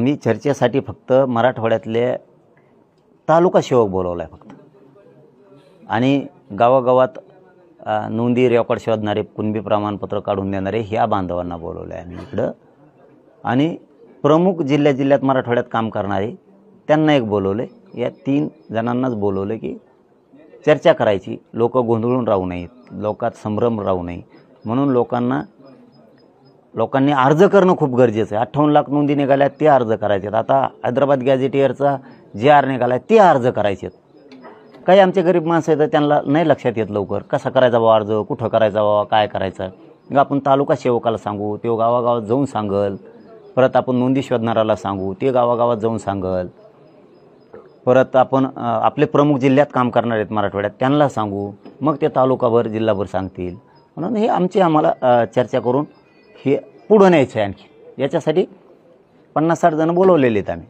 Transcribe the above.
मी चर्चेसाठी फक्त मराठवाड्यातले तालुका सेवक बोलवला आहे फक्त, आणि गावागावात नोंदी रेकॉर्ड शोधणारे, कुणबी प्रमाणपत्र काढून देणारे ह्या बांधवांना बोलवलं आहे आम्ही इकडं, आणि प्रमुख जिल्ह्यात मराठवाड्यात काम करणारे त्यांना एक बोलवले. या 3 जणांनाच बोलवलं की चर्चा करायची, लोक गोंधळून राहू नयेत, लोकात संभ्रम राहू नये म्हणून लोकांनी अर्ज करणं खूप गरजेचं आहे. 58 लाख नोंदी निघाल्या, ते अर्ज करायचे. आता हैदराबाद गॅझेटियरचा JR निघाला, ते अर्ज करायचे. काही आमचे गरीब माणसं आहेत त्यांना नाही लक्षात येत लवकर कसा करायचा बाबा अर्ज, कुठं करायचा बाबा, काय करायचं. मग आपण तालुका सेवकाला सांगू, ते गावागावात जाऊन सांगल. परत आपण नोंदी शोधणाऱ्याला सांगू, ते गावागावात जाऊन सांगल. परत आपण आपले प्रमुख जिल्ह्यात काम करणार आहेत मराठवाड्यात त्यांना सांगू, मग ते तालुकाभर जिल्हाभर सांगतील. म्हणून हे आम्हाला चर्चा करून हे पुढं न्यायचं आहे. आणखी याच्यासाठी 50-60 जण बोलवलेले आहेत आम्ही.